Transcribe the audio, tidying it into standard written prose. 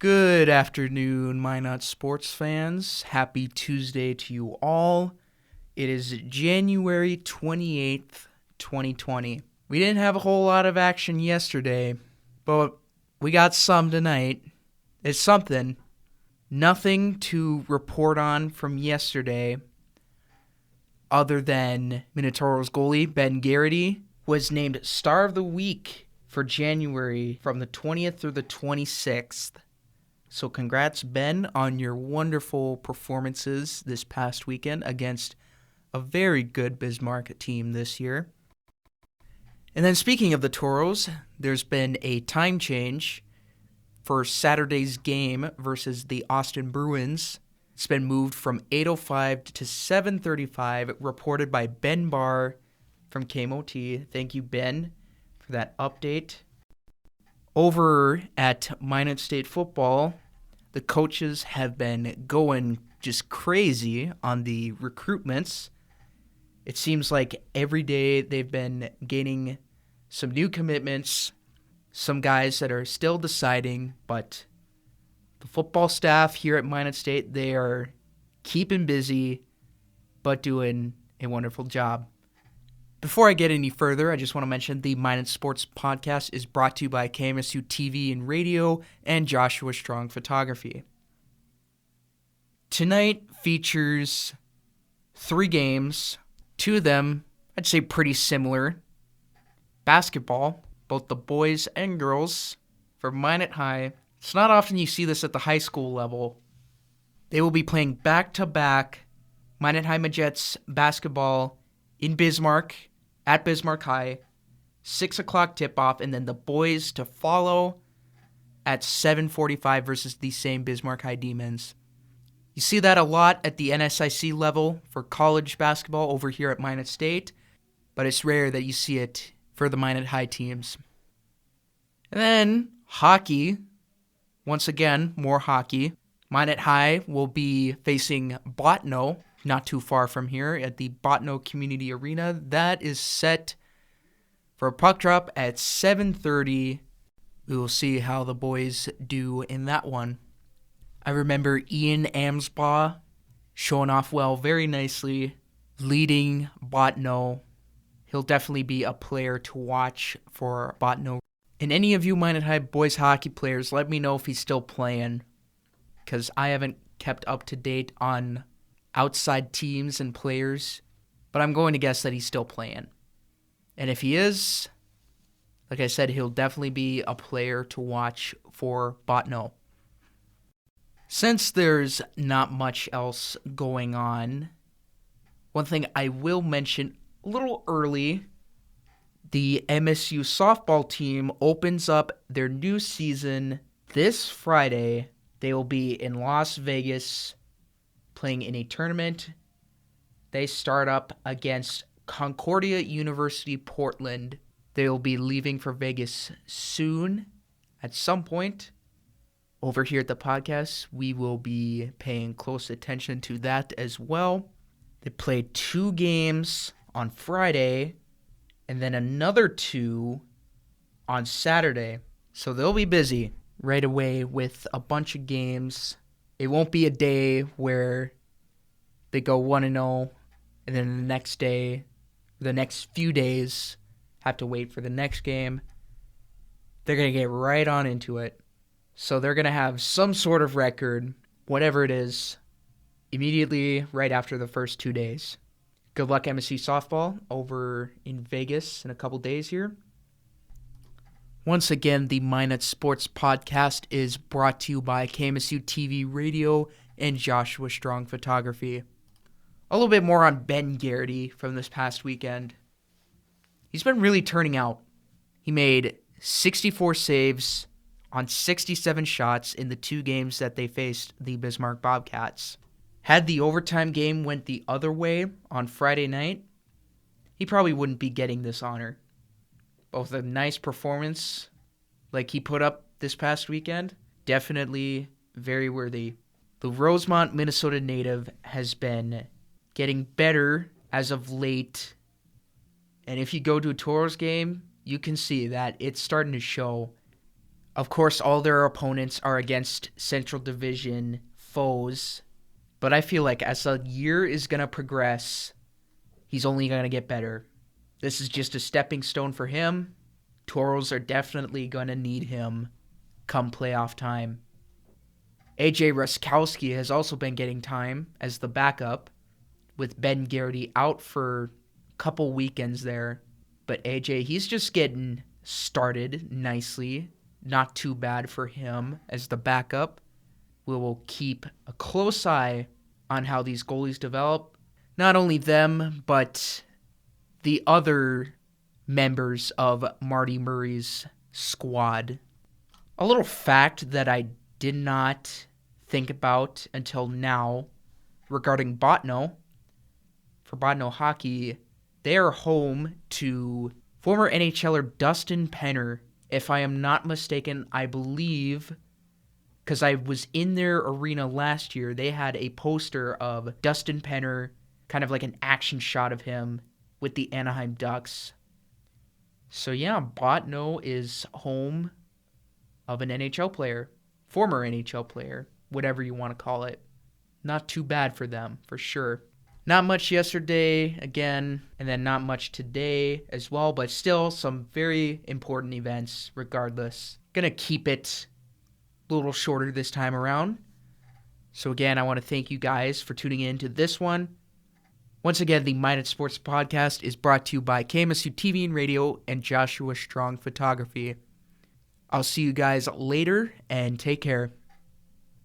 Good afternoon, Minot sports fans. Happy Tuesday to you all. It is January 28th, 2020. We didn't have a whole lot of action yesterday, but we got some tonight. It's something. Nothing to report on from yesterday other than Minot's goalie, Ben Garrity, was named Star of the Week for January from the 20th through the 26th. So congrats, Ben, on your wonderful performances this past weekend against a very good Bismarck team this year. And then speaking of the Toros, there's been a time change for Saturday's game versus the Austin Bruins. It's been moved from 8:05 to 7:35, reported by Ben Barr from KMOT. Thank you, Ben, for that update. Over at Minot State football, the coaches have been going just crazy on the recruitments. It seems like every day they've been gaining some new commitments, some guys that are still deciding, but the football staff here at Minot State, they are keeping busy, but doing a wonderful job. Before I get any further, I just want to mention the Minot Sports Podcast is brought to you by KMSU TV and Radio and Joshua Strong Photography. Tonight features 3 games. 2 of them, I'd say pretty similar. Basketball, both the boys and girls, for Minot High. It's not often you see this at the high school level. They will be playing back-to-back Minot High Majets basketball in Bismarck, at Bismarck High, 6 o'clock tip-off, and then the boys to follow at 7:45 versus the same Bismarck High Demons. You see that a lot at the NSIC level for college basketball over here at Minot State, but it's rare that you see it for the Minot High teams. And then hockey, once again, more hockey. Minot High will be facing Botno, not too far from here at the Botno Community Arena. That is set for a puck drop at 7:30. We will see how the boys do in that one. I remember Ian Amsbaugh showing off well very nicely, leading Botno. He'll definitely be a player to watch for Botno. And any of you Minot High boys hockey players, let me know if he's still playing, because I haven't kept up to date on outside teams and players, but I'm going to guess that he's still playing. And if he is, like I said, he'll definitely be a player to watch for Botno. Since there's not much else going on, one thing I will mention a little early, the MSU softball team opens up their new season this Friday. They will be in Las Vegas playing in a tournament. They start up against Concordia University Portland. They will be leaving for Vegas soon at some point. Over here at the podcast, we will be paying close attention to that as well. They played 2 games on Friday and then another 2 on Saturday. So they'll be busy right away with a bunch of games. It won't be a day where they go 1-0 and then the next day, the next few days, have to wait for the next game. They're going to get right on into it. So they're going to have some sort of record, whatever it is, immediately right after the first 2 days. Good luck, MSU softball, over in Vegas in a couple days here. Once again, the Minot Sports Podcast is brought to you by KMSU TV Radio and Joshua Strong Photography. A little bit more on Ben Garrity from this past weekend. He's been really turning out. He made 64 saves on 67 shots in the 2 games that they faced the Bismarck Bobcats. Had the overtime game went the other way on Friday night, he probably wouldn't be getting this honor. Both a nice performance like he put up this past weekend, definitely very worthy. The Rosemont, Minnesota native has been getting better as of late. And if you go to a Toros game, you can see that it's starting to show Of course, all their opponents are against Central Division foes, but I feel like as the year is going to progress, he's only going to get better. This is just a stepping stone for him. Toros are definitely going to need him come playoff time. AJ Ruskowski has also been getting time as the backup, with Ben Garrity out for a couple weekends there. But AJ, he's just getting started nicely. Not too bad for him as the backup. We will keep a close eye on how these goalies develop. Not only them, but the other members of Marty Murray's squad. A little fact that I did not think about until now regarding Botno. For Botno hockey, they are home to former NHLer Dustin Penner. If I am not mistaken, I believe, because I was in their arena last year, they had a poster of Dustin Penner, kind of like an action shot of him with the Anaheim Ducks. So yeah, Botno is home of an NHL player, former NHL player, whatever you want to call it. Not too bad for them, for sure. Not much yesterday, again, and then not much today as well, but still some very important events regardless. Gonna keep it a little shorter this time around. So again, I want to thank you guys for tuning in to this one. Once again, the Minot Sports Podcast is brought to you by KMSU TV and Radio and Joshua Strong Photography. I'll see you guys later, and take care.